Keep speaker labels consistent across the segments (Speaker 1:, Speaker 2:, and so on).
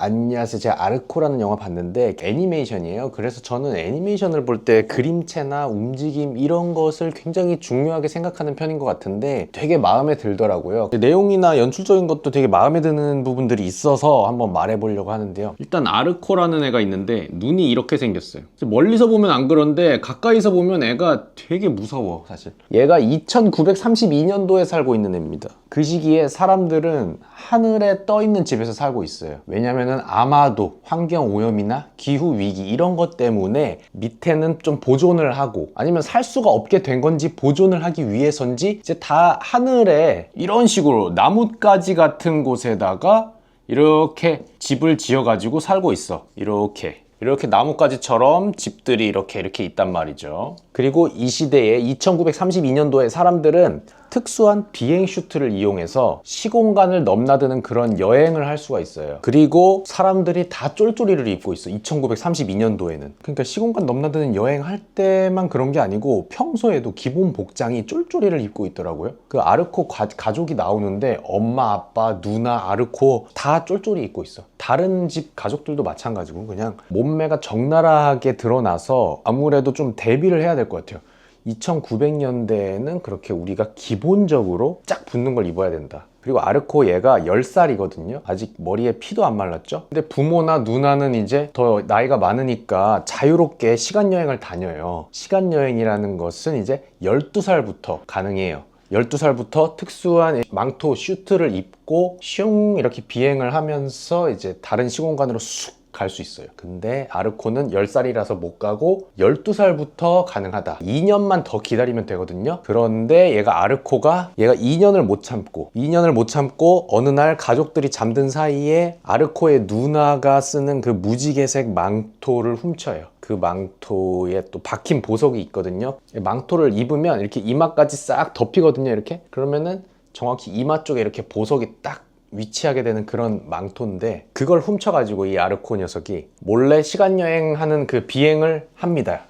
Speaker 1: 안녕하세요. 제가 아르코라는 영화 봤는데 애니메이션이에요. 그래서 저는 애니메이션을 볼 때 그림체나 움직임 이런 것을 굉장히 중요하게 생각하는 편인 것 같은데 되게 마음에 들더라고요. 내용이나 연출적인 것도 되게 마음에 드는 부분들이 있어서 한번 말해보려고 하는데요. 일단 아르코라는 애가 있는데 눈이 이렇게 생겼어요. 멀리서 보면 안 그런데 가까이서 보면 애가 되게 무서워 사실. 얘가 2932년도에 살고 있는 애입니다. 그 시기에 사람들은 하늘에 떠 있는 집에서 살고 있어요. 왜냐면은 아마도 환경 오염이나 기후 위기 이런 것 때문에 밑에는 좀 보존을 하고 아니면 살 수가 없게 된 건지 보존을 하기 위해서인지 이제 다 하늘에 이런 식으로 나뭇가지 같은 곳에다가 이렇게 집을 지어 가지고 살고 있어. 이렇게 나뭇가지처럼 집들이 이렇게 있단 말이죠. 그리고 이 시대에 2932년도에 사람들은 특수한 비행 슈트를 이용해서 시공간을 넘나드는 그런 여행을 할 수가 있어요. 그리고 사람들이 다 쫄쫄이를 입고 있어. 2932년도에는. 그러니까 시공간 넘나드는 여행할 때만 그런 게 아니고 평소에도 기본 복장이 쫄쫄이를 입고 있더라고요. 그 아르코 가족이 나오는데 엄마, 아빠, 누나, 아르코 다 쫄쫄이 입고 있어. 다른 집 가족들도 마찬가지고 그냥 몸매가 적나라하게 드러나서 아무래도 좀 대비를 해야 될 것 같아요. 2900년대에는 그렇게 우리가 기본적으로 짝 붙는 걸 입어야 된다. 그리고 아르코 얘가 10살이거든요. 아직 머리에 피도 안 말랐죠. 근데 부모나 누나는 이제 더 나이가 많으니까 자유롭게 시간여행을 다녀요. 시간여행이라는 것은 이제 12살부터 가능해요. 12살부터 특수한 망토 슈트를 입고 슝 이렇게 비행을 하면서 이제 다른 시공간으로 쑥 갈 수 있어요. 근데 아르코는 10살이라서 못 가고 12살부터 가능하다. 2년만 더 기다리면 되거든요. 그런데 얘가 2년을 못 참고 어느 날 가족들이 잠든 사이에 아르코의 누나가 쓰는 그 무지개색 망토를 훔쳐요. 그 망토에 또 박힌 보석이 있거든요. 망토를 입으면 이렇게 이마까지 싹 덮이거든요. 이렇게. 그러면은 정확히 이마 쪽에 이렇게 보석이 딱 위치하게 되는 그런 망토인데 그걸 훔쳐가지고 이 아르코 녀석이 몰래 시간여행하는 그 비행을 합니다.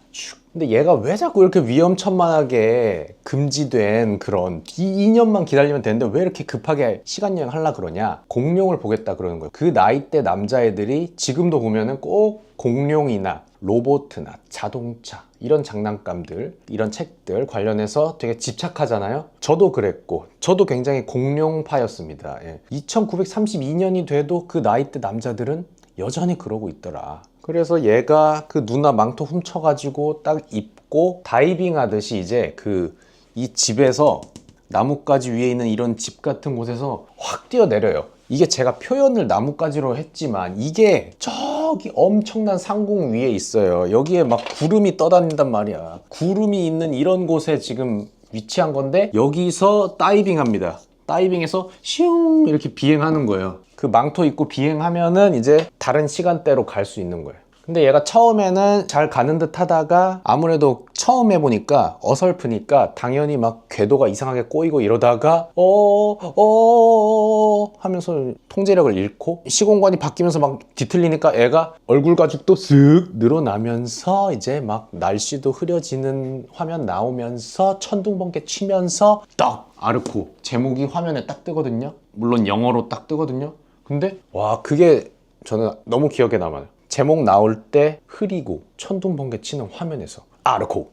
Speaker 1: 근데 얘가 왜 자꾸 이렇게 위험천만하게 금지된 그런 2년만 기다리면 되는데 왜 이렇게 급하게 시간여행 하려고 그러냐. 공룡을 보겠다 그러는 거예요. 그 나이대 남자애들이 지금도 보면은 꼭 공룡이나 로봇이나 자동차 이런 장난감들, 이런 책들 관련해서 되게 집착하잖아요. 저도 그랬고 저도 굉장히 공룡파였습니다. 2932년이 돼도 그 나이대 남자들은 여전히 그러고 있더라. 그래서 얘가 그 누나 망토 훔쳐가지고 딱 입고 다이빙 하듯이 이제 이 집에서 나뭇가지 위에 있는 이런 집 같은 곳에서 확 뛰어내려요. 이게 제가 표현을 나뭇가지로 했지만 이게 저기 엄청난 상공 위에 있어요. 여기에 막 구름이 떠다닌단 말이야. 구름이 있는 이런 곳에 지금 위치한 건데 여기서 다이빙 합니다. 다이빙해서 슝 이렇게 비행하는 거예요. 그 망토 입고 비행하면은 이제 다른 시간대로 갈 수 있는 거예요. 근데 얘가 처음에는 잘 가는 듯 하다가 아무래도 처음 해보니까 어설프니까 당연히 막 궤도가 이상하게 꼬이고 이러다가 하면서 통제력을 잃고 시공간이 바뀌면서 막 뒤틀리니까 애가 얼굴 가죽도 쓱 늘어나면서 이제 막 날씨도 흐려지는 화면 나오면서 천둥번개 치면서 딱 아르코 제목이 화면에 딱 뜨거든요. 물론 영어로 딱 뜨거든요. 근데 와 그게 저는 너무 기억에 남아요. 제목 나올 때 흐리고 천둥번개 치는 화면에서 아르코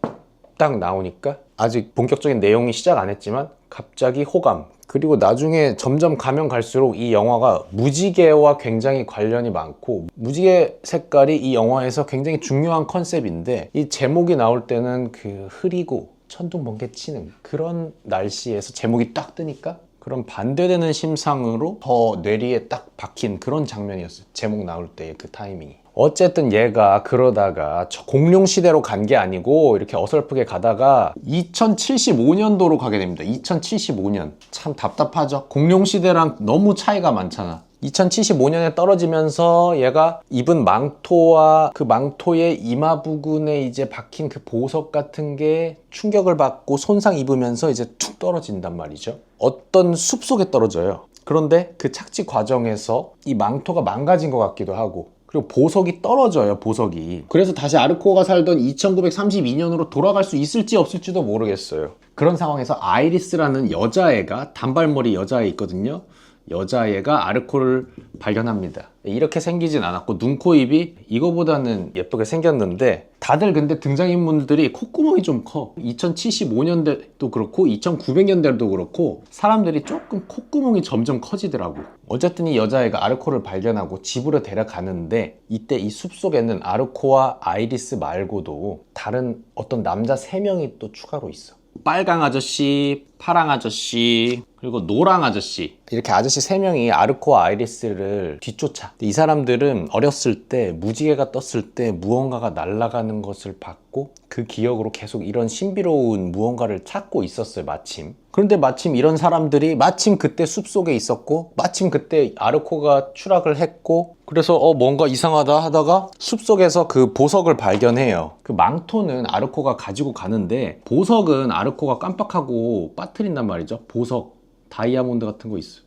Speaker 1: 딱 나오니까 아직 본격적인 내용이 시작 안 했지만 갑자기 호감. 그리고 나중에 점점 가면 갈수록 이 영화가 무지개와 굉장히 관련이 많고 무지개 색깔이 이 영화에서 굉장히 중요한 컨셉인데 이 제목이 나올 때는 그 흐리고 천둥번개 치는 그런 날씨에서 제목이 딱 뜨니까 그런 반대되는 심상으로 더 뇌리에 딱 박힌 그런 장면이었어요. 제목 나올 때의 그 타이밍이. 어쨌든 얘가 그러다가 공룡 시대로 간 게 아니고 이렇게 어설프게 가다가 2075년도로 가게 됩니다. 2075년. 참 답답하죠. 공룡 시대랑 너무 차이가 많잖아. 2075년에 떨어지면서 얘가 입은 망토와 그 망토의 이마 부근에 이제 박힌 그 보석 같은 게 충격을 받고 손상 입으면서 이제 툭 떨어진단 말이죠. 어떤 숲속에 떨어져요. 그런데 그 착지 과정에서 이 망토가 망가진 것 같기도 하고 그리고 보석이 떨어져요. 보석이. 그래서 다시 아르코가 살던 2932년으로 돌아갈 수 있을지 없을지도 모르겠어요. 그런 상황에서 아이리스라는 여자애가 단발머리 여자애 있거든요. 여자애가 아르코를 발견합니다. 이렇게 생기진 않았고 눈, 코, 입이 이거보다는 예쁘게 생겼는데 다들 근데 등장인물들이 콧구멍이 좀 커. 2075년대도 그렇고 2900년대도 그렇고 사람들이 조금 콧구멍이 점점 커지더라고. 어쨌든 이 여자애가 아르코를 발견하고 집으로 데려가는데 이때 이 숲속에는 아르코와 아이리스 말고도 다른 어떤 남자 3명이 또 추가로 있어. 빨강 아저씨, 파랑 아저씨, 그리고 노랑 아저씨, 이렇게 아저씨 3명이 아르코와 아이리스를 뒤쫓아. 이 사람들은 어렸을 때 무지개가 떴을 때 무언가가 날아가는 것을 봤고 그 기억으로 계속 이런 신비로운 무언가를 찾고 있었어요, 마침. 그런데 마침 이런 사람들이 마침 그때 숲속에 있었고 마침 그때 아르코가 추락을 했고 그래서 뭔가 이상하다 하다가 숲속에서 그 보석을 발견해요. 그 망토는 아르코가 가지고 가는데 보석은 아르코가 깜빡하고 빠뜨린단 말이죠. 보석, 다이아몬드 같은 거 있어.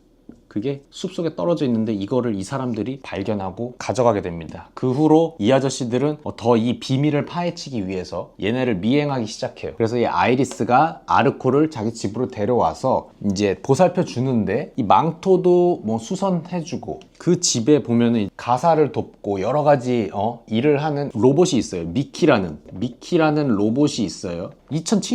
Speaker 1: 그게 숲속에 떨어져 있는데 이거를 이 사람들이 발견하고 가져가게 됩니다. 그 후로 이 아저씨들은 더 이 비밀을 파헤치기 위해서 얘네를 미행하기 시작해요. 그래서 이 아이리스가 아르코를 자기 집으로 데려와서 이제 보살펴 주는데 이 망토도 뭐 수선해주고 그 집에 보면은 가사를 돕고 여러 가지 일을 하는 로봇이 있어요. 미키라는 로봇이 있어요.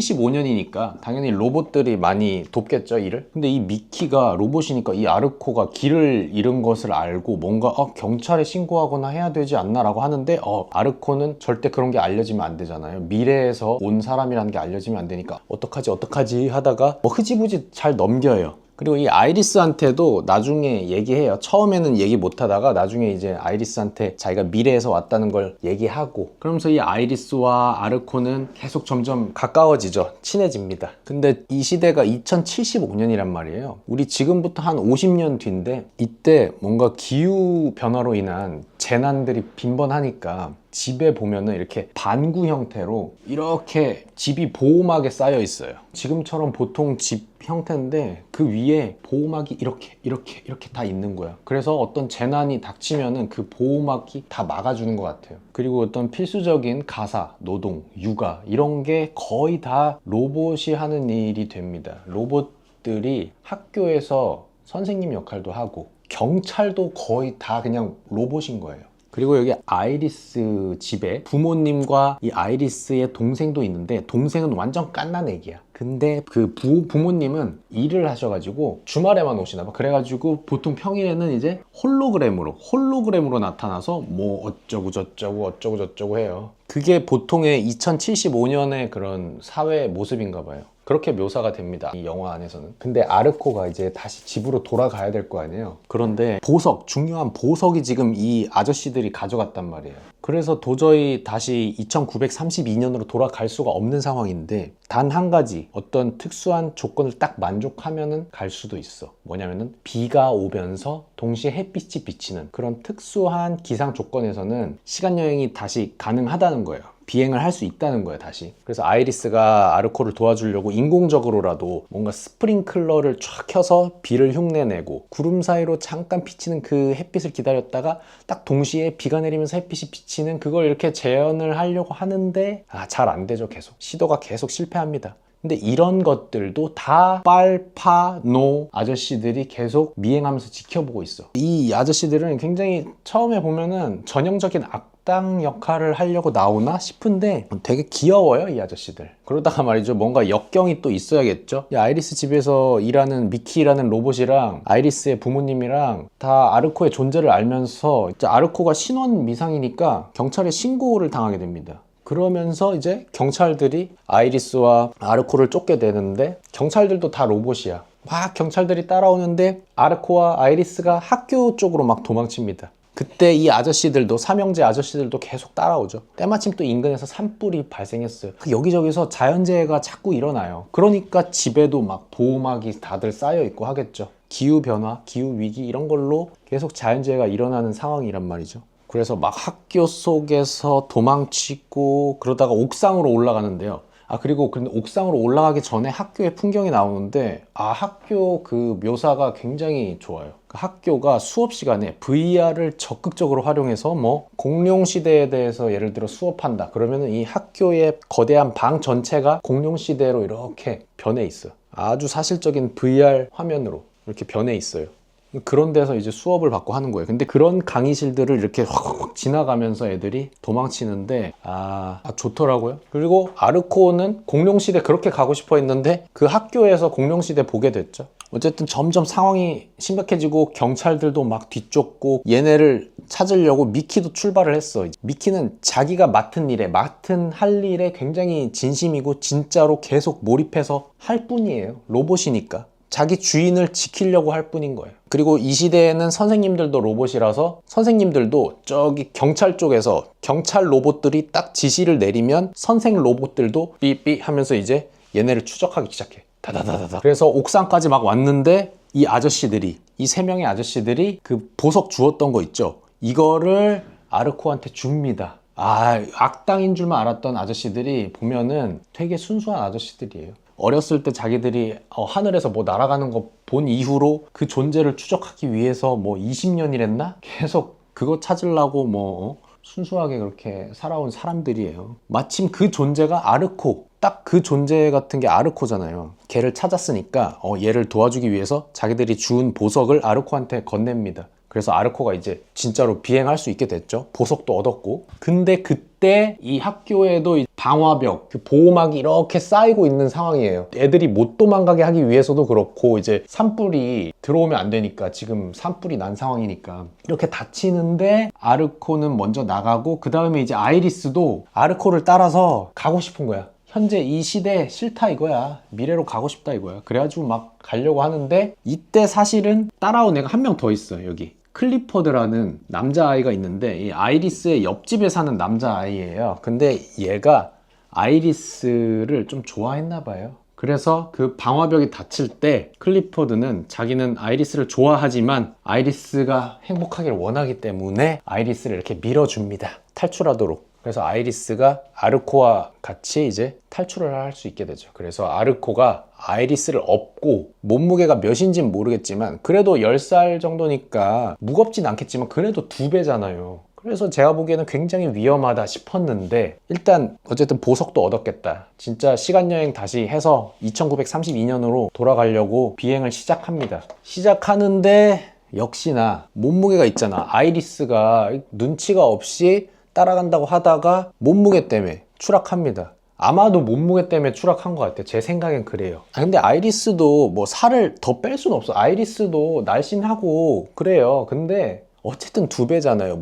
Speaker 1: 2075년이니까 당연히 로봇들이 많이 돕겠죠, 일을. 근데 이 미키가 로봇이니까 이 아르코가 길을 잃은 것을 알고 뭔가 경찰에 신고하거나 해야 되지 않나 라고 하는데 아르코는 절대 그런 게 알려지면 안 되잖아요. 미래에서 온 사람이라는 게 알려지면 안 되니까 어떡하지 하다가 흐지부지 잘 넘겨요. 그리고 이 아이리스한테도 나중에 얘기해요. 처음에는 얘기 못 하다가 나중에 이제 아이리스한테 자기가 미래에서 왔다는 걸 얘기하고 그러면서 이 아이리스와 아르코는 계속 점점 가까워지죠. 친해집니다. 근데 이 시대가 2075년이란 말이에요. 우리 지금부터 한 50년 뒤인데 이때 뭔가 기후 변화로 인한 재난들이 빈번하니까 집에 보면은 이렇게 반구 형태로 이렇게 집이 보호막에 쌓여 있어요. 지금처럼 보통 집 형태인데 그 위에 보호막이 이렇게 다 있는 거야. 그래서 어떤 재난이 닥치면은 그 보호막이 다 막아주는 것 같아요. 그리고 어떤 필수적인 가사, 노동, 육아 이런 게 거의 다 로봇이 하는 일이 됩니다. 로봇들이 학교에서 선생님 역할도 하고 경찰도 거의 다 그냥 로봇인 거예요. 그리고 여기 아이리스 집에 부모님과 이 아이리스의 동생도 있는데 동생은 완전 갓난 애기야. 근데 그 부모님은 일을 하셔가지고 주말에만 오시나 봐. 그래가지고 보통 평일에는 이제 홀로그램으로 나타나서 뭐 어쩌고 저쩌고 해요. 그게 보통의 2075년의 그런 사회 모습인가 봐요. 그렇게 묘사가 됩니다, 이 영화 안에서는. 근데 아르코가 이제 다시 집으로 돌아가야 될 거 아니에요. 그런데 중요한 보석이 지금 이 아저씨들이 가져갔단 말이에요. 그래서 도저히 다시 2932년으로 돌아갈 수가 없는 상황인데 단 한 가지 어떤 특수한 조건을 딱 만족하면은 갈 수도 있어. 뭐냐면은 비가 오면서 동시에 햇빛이 비치는 그런 특수한 기상 조건에서는 시간여행이 다시 가능하다는 거예요. 비행을 할 수 있다는 거예요, 다시. 그래서 아이리스가 아르코를 도와주려고 인공적으로라도 뭔가 스프링클러를 쫙 켜서 비를 흉내내고 구름 사이로 잠깐 비치는 그 햇빛을 기다렸다가 딱 동시에 비가 내리면서 햇빛이 비치는 그걸 이렇게 재현을 하려고 하는데 잘 안 되죠. 계속 시도가 계속 실패합니다. 근데 이런 것들도 다 빨파노 아저씨들이 계속 미행하면서 지켜보고 있어. 이 아저씨들은 굉장히 처음에 보면은 전형적인 악당 역할을 하려고 나오나 싶은데 되게 귀여워요, 이 아저씨들. 그러다가 말이죠, 뭔가 역경이 또 있어야겠죠. 이 아이리스 집에서 일하는 미키라는 로봇이랑 아이리스의 부모님이랑 다 아르코의 존재를 알면서 이제 아르코가 신원 미상이니까 경찰에 신고를 당하게 됩니다. 그러면서 이제 경찰들이 아이리스와 아르코를 쫓게 되는데 경찰들도 다 로봇이야. 막 경찰들이 따라오는데 아르코와 아이리스가 학교 쪽으로 막 도망칩니다. 그때 이 아저씨들도, 삼형제 아저씨들도 계속 따라오죠. 때마침 또 인근에서 산불이 발생했어요. 여기저기서 자연재해가 자꾸 일어나요. 그러니까 집에도 막 보호막이 다들 쌓여 있고 하겠죠. 기후변화, 기후위기 이런 걸로 계속 자연재해가 일어나는 상황이란 말이죠. 그래서 막 학교 속에서 도망치고 그러다가 옥상으로 올라가는데요. 그리고 근데 옥상으로 올라가기 전에 학교의 풍경이 나오는데 학교 그 묘사가 굉장히 좋아요. 그 학교가 수업 시간에 VR을 적극적으로 활용해서 뭐 공룡 시대에 대해서 예를 들어 수업한다. 그러면은 이 학교의 거대한 방 전체가 공룡 시대로 이렇게 변해 있어요. 아주 사실적인 VR 화면으로 이렇게 변해 있어요. 그런 데서 이제 수업을 받고 하는 거예요. 근데 그런 강의실들을 이렇게 확 지나가면서 애들이 도망치는데 좋더라고요. 그리고 아르코는 공룡시대 그렇게 가고 싶어 했는데 그 학교에서 공룡시대 보게 됐죠. 어쨌든 점점 상황이 심각해지고 경찰들도 막 뒤쫓고 얘네를 찾으려고 미키도 출발을 했어. 미키는 자기가 맡은 할 일에 굉장히 진심이고 진짜로 계속 몰입해서 할 뿐이에요. 로봇이니까. 자기 주인을 지키려고 할 뿐인 거예요. 그리고 이 시대에는 선생님들도 로봇이라서 선생님들도 저기 경찰 쪽에서 경찰 로봇들이 딱 지시를 내리면 선생 로봇들도 삐삐 하면서 이제 얘네를 추적하기 시작해. 다다다다다. 그래서 옥상까지 막 왔는데 이 아저씨들이, 이 3명의 아저씨들이 그 보석 주었던 거 있죠. 이거를 아르코한테 줍니다. 악당인 줄만 알았던 아저씨들이 보면은 되게 순수한 아저씨들이에요. 어렸을 때 자기들이 하늘에서 뭐 날아가는 거 본 이후로 그 존재를 추적하기 위해서 뭐 20년이랬나? 계속 그거 찾으려고 순수하게 그렇게 살아온 사람들이에요. 마침 그 존재가 아르코, 딱 그 존재 같은 게 아르코잖아요. 걔를 찾았으니까 얘를 도와주기 위해서 자기들이 주운 보석을 아르코한테 건넵니다. 그래서 아르코가 이제 진짜로 비행할 수 있게 됐죠. 보석도 얻었고. 근데 그때 이 학교에도 방화벽, 그 보호막이 이렇게 쌓이고 있는 상황이에요. 애들이 못 도망가게 하기 위해서도 그렇고 이제 산불이 들어오면 안 되니까, 지금 산불이 난 상황이니까 이렇게 닫히는데 아르코는 먼저 나가고, 그 다음에 이제 아이리스도 아르코를 따라서 가고 싶은 거야. 현재 이 시대 싫다 이거야. 미래로 가고 싶다 이거야. 그래가지고 막 가려고 하는데, 이때 사실은 따라온 애가 한 명 더 있어요. 여기 클리퍼드라는 남자아이가 있는데, 이 아이리스의 옆집에 사는 남자아이예요. 근데 얘가 아이리스를 좀 좋아했나 봐요. 그래서 그 방화벽이 닫힐 때 클리퍼드는 자기는 아이리스를 좋아하지만 아이리스가 행복하기를 원하기 때문에 아이리스를 이렇게 밀어줍니다. 탈출하도록. 그래서 아이리스가 아르코와 같이 이제 탈출을 할 수 있게 되죠. 그래서 아르코가 아이리스를 업고, 몸무게가 몇인지는 모르겠지만 그래도 10살 정도니까 무겁진 않겠지만 그래도 2배잖아요. 그래서 제가 보기에는 굉장히 위험하다 싶었는데, 일단 어쨌든 보석도 얻었겠다. 진짜 시간여행 다시 해서 2932년으로 돌아가려고 비행을 시작합니다. 시작하는데 역시나 몸무게가 있잖아. 아이리스가 눈치가 없이 따라간다고 하다가 몸무게 때문에 추락합니다. 아마도 몸무게 때문에 추락한 것 같아요. 제 생각엔 그래요. 근데 아이리스도 뭐 살을 더 뺄 수는 없어. 아이리스도 날씬하고 그래요. 근데 어쨌든 2배잖아요,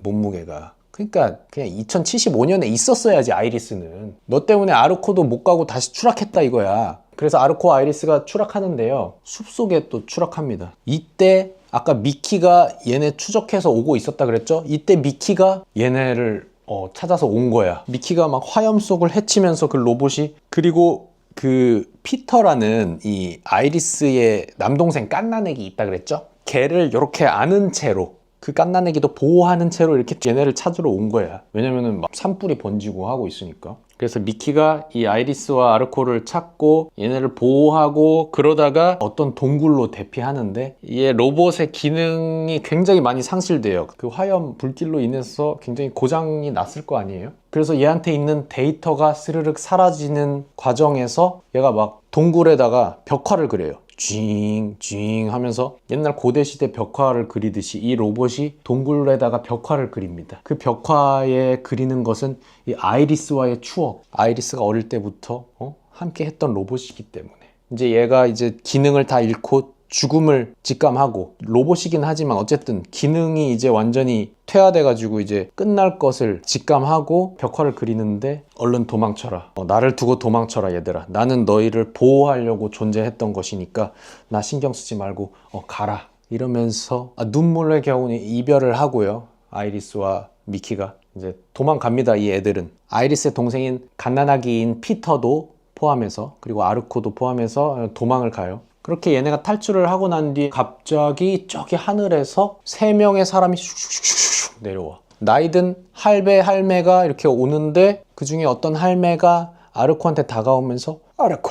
Speaker 1: 몸무게가. 그러니까 그냥 2075년에 있었어야지. 아이리스는 너 때문에 아르코도 못 가고 다시 추락했다 이거야. 그래서 아르코와 아이리스가 추락하는데요, 숲속에 또 추락합니다. 이때 아까 미키가 얘네 추적해서 오고 있었다 그랬죠? 이때 미키가 얘네를 찾아서 온 거야. 미키가 막 화염 속을 헤치면서 그 로봇이, 그리고 그 피터라는 이 아이리스의 남동생 갓난애기 있다 그랬죠? 걔를 이렇게 아는 채로, 그 갓난애기도 보호하는 채로 이렇게 얘네를 찾으러 온 거야. 왜냐면은 막 산불이 번지고 하고 있으니까. 그래서 미키가 이 아이리스와 아르코를 찾고 얘네를 보호하고, 그러다가 어떤 동굴로 대피하는데, 얘 로봇의 기능이 굉장히 많이 상실돼요. 그 화염 불길로 인해서 굉장히 고장이 났을 거 아니에요. 그래서 얘한테 있는 데이터가 스르륵 사라지는 과정에서 얘가 막 동굴에다가 벽화를 그려요. 쥐잉 하면서 옛날 고대시대 벽화를 그리듯이 이 로봇이 동굴에다가 벽화를 그립니다. 그 벽화에 그리는 것은 이 아이리스와의 추억, 아이리스가 어릴 때부터 함께 했던 로봇이기 때문에, 이제 얘가 이제 기능을 다 잃고 죽음을 직감하고, 로봇이긴 하지만 어쨌든 기능이 이제 완전히 퇴화돼가지고 이제 끝날 것을 직감하고 벽화를 그리는데, 얼른 도망쳐라. 나를 두고 도망쳐라 얘들아. 나는 너희를 보호하려고 존재했던 것이니까 나 신경 쓰지 말고 가라. 이러면서 눈물의 겨우 이별을 하고요. 아이리스와 미키가 이제 도망갑니다. 이 애들은 아이리스의 동생인 갓난아기인 피터도 포함해서, 그리고 아르코도 포함해서 도망을 가요. 그렇게 얘네가 탈출을 하고 난 뒤에 갑자기 저기 하늘에서 3명의 사람이 슉슉슉슉 내려와. 나이든 할배, 할매가 이렇게 오는데, 그 중에 어떤 할매가 아르코한테 다가오면서 아르코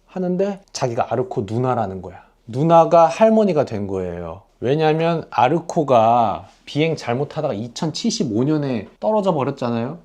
Speaker 1: 하는데, 자기가 아르코 누나라는 거야. 누나가 할머니가 된 거예요. 왜냐면 아르코가 비행 잘못하다가 2075년에 떨어져 버렸잖아요.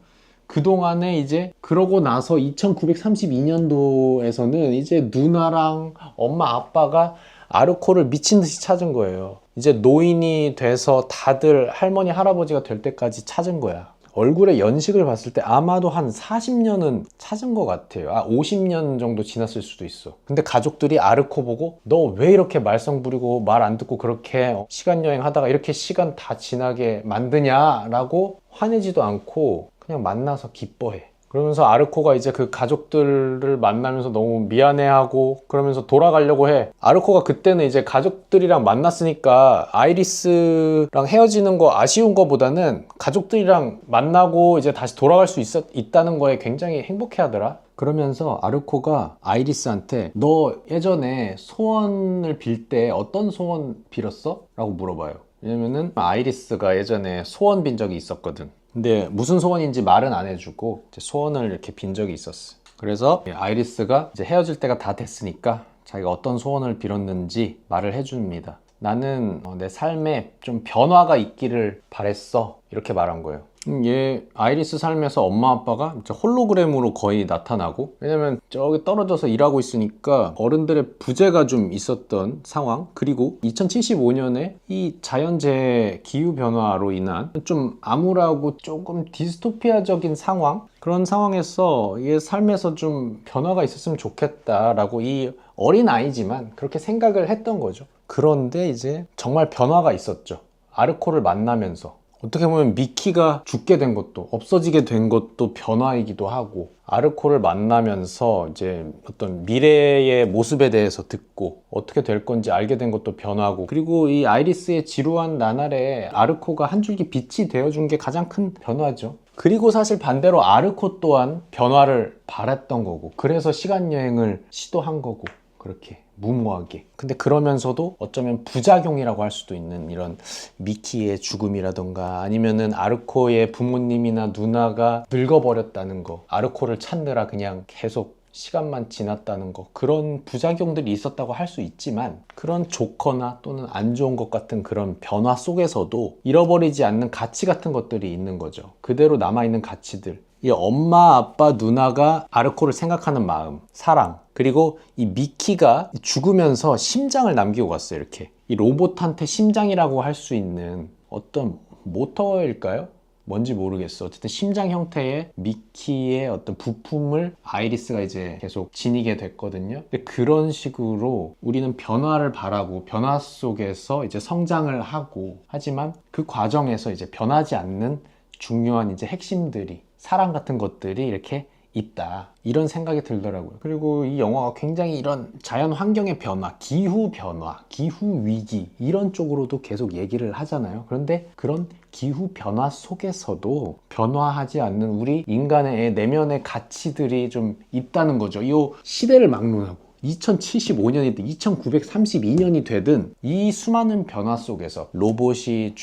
Speaker 1: 그동안에 이제 그러고 나서 2932년도에서는 이제 누나랑 엄마 아빠가 아르코를 미친 듯이 찾은 거예요. 이제 노인이 돼서 다들 할머니 할아버지가 될 때까지 찾은 거야. 얼굴에 연식을 봤을 때 아마도 한 40년은 찾은 것 같아요. 50년 정도 지났을 수도 있어. 근데 가족들이 아르코 보고 너 왜 이렇게 말썽 부리고 말 안 듣고 그렇게 시간 여행 하다가 이렇게 시간 다 지나게 만드냐라고 화내지도 않고 그냥 만나서 기뻐해. 그러면서 아르코가 이제 그 가족들을 만나면서 너무 미안해하고 그러면서 돌아가려고 해. 아르코가 그때는 이제 가족들이랑 만났으니까 아이리스랑 헤어지는 거 아쉬운 거보다는 가족들이랑 만나고 이제 다시 돌아갈 수 있다는 거에 굉장히 행복해 하더라. 그러면서 아르코가 아이리스한테 너 예전에 소원을 빌 때 어떤 소원 빌었어? 라고 물어봐요. 왜냐면은 아이리스가 예전에 소원 빈 적이 있었거든. 근데 무슨 소원인지 말은 안 해주고 이제 소원을 이렇게 빈 적이 있었어. 그래서 아이리스가 이제 헤어질 때가 다 됐으니까 자기가 어떤 소원을 빌었는지 말을 해줍니다. 나는 내 삶에 좀 변화가 있기를 바랬어. 이렇게 말한 거예요. 얘 아이리스 삶에서 엄마 아빠가 진짜 홀로그램으로 거의 나타나고, 왜냐면 저기 떨어져서 일하고 있으니까 어른들의 부재가 좀 있었던 상황, 그리고 2075년에 이 자연재해 기후변화로 인한 좀 암울하고 조금 디스토피아적인 상황, 그런 상황에서 얘 삶에서 좀 변화가 있었으면 좋겠다라고 이 어린 아이지만 그렇게 생각을 했던 거죠. 그런데 이제 정말 변화가 있었죠. 아르코를 만나면서. 어떻게 보면 미키가 죽게 된 것도 없어지게 된 것도 변화이기도 하고, 아르코를 만나면서 이제 어떤 미래의 모습에 대해서 듣고 어떻게 될 건지 알게 된 것도 변화고, 그리고 이 아이리스의 지루한 나날에 아르코가 한 줄기 빛이 되어준 게 가장 큰 변화죠. 그리고 사실 반대로 아르코 또한 변화를 바랐던 거고, 그래서 시간여행을 시도한 거고, 그렇게 무모하게. 근데 그러면서도 어쩌면 부작용이라고 할 수도 있는 이런 미키의 죽음이라던가, 아니면은 아르코의 부모님이나 누나가 늙어버렸다는 거, 아르코를 찾느라 그냥 계속 시간만 지났다는 거, 그런 부작용들이 있었다고 할 수 있지만, 그런 좋거나 또는 안 좋은 것 같은 그런 변화 속에서도 잃어버리지 않는 가치 같은 것들이 있는 거죠. 그대로 남아있는 가치들. 이 엄마, 아빠, 누나가 아르코를 생각하는 마음, 사랑, 그리고 이 미키가 죽으면서 심장을 남기고 갔어요. 이렇게 이 로봇한테 심장이라고 할 수 있는 어떤 모터일까요? 뭔지 모르겠어. 어쨌든 심장 형태의 미키의 어떤 부품을 아이리스가 이제 계속 지니게 됐거든요. 근데 그런 식으로 우리는 변화를 바라고 변화 속에서 이제 성장을 하고, 하지만 그 과정에서 이제 변하지 않는 중요한 이제 핵심들이, 사랑 같은 것들이 이렇게 있다, 이런 생각이 들더라고요. 그리고 이 영화가 굉장히 이런 자연 환경의 변화, 기후 변화, 기후 위기, 이런 쪽으로도 계속 얘기를 하잖아요. 그런데 그런 기후 변화 속에서도 변화하지 않는 우리 인간의 내면의 가치들이 좀 있다는 거죠. 이 시대를 막론하고 2075년이든 2932년이 되든 이 수많은 변화 속에서 로봇이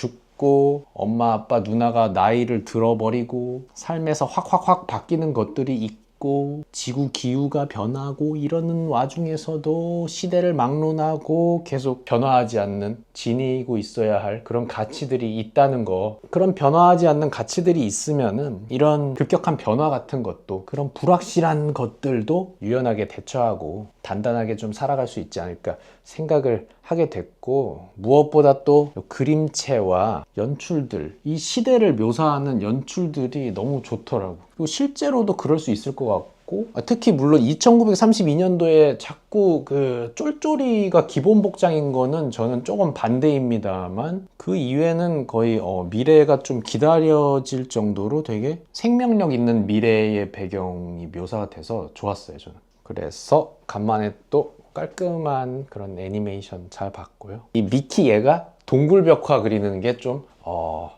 Speaker 1: 엄마, 아빠, 누나가 나이를 들어버리고 삶에서 확 바뀌는 것들이 있고, 지구 기후가 변하고, 이러는 와중에서도 시대를 막론하고 계속 변화하지 않는, 지니고 있어야 할 그런 가치들이 있다는 거. 그런 변화하지 않는 가치들이 있으면은 이런 급격한 변화 같은 것도, 그런 불확실한 것들도 유연하게 대처하고 단단하게 좀 살아갈 수 있지 않을까 생각을 하게 됐고, 무엇보다 또 그림체와 연출들, 이 시대를 묘사하는 연출들이 너무 좋더라고. 그리고 실제로도 그럴 수 있을 것 같고, 특히 물론 2932년도에 자꾸 그 쫄쫄이가 기본 복장인 거는 저는 조금 반대입니다만, 그 이외에는 거의 미래가 좀 기다려질 정도로 되게 생명력 있는 미래의 배경이 묘사가 돼서 좋았어요, 저는. 그래서 간만에 또 깔끔한 그런 애니메이션 잘 봤고요. 이 미키 얘가 동굴 벽화 그리는 게 좀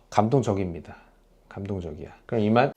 Speaker 1: 감동적입니다. 감동적이야. 그럼 이만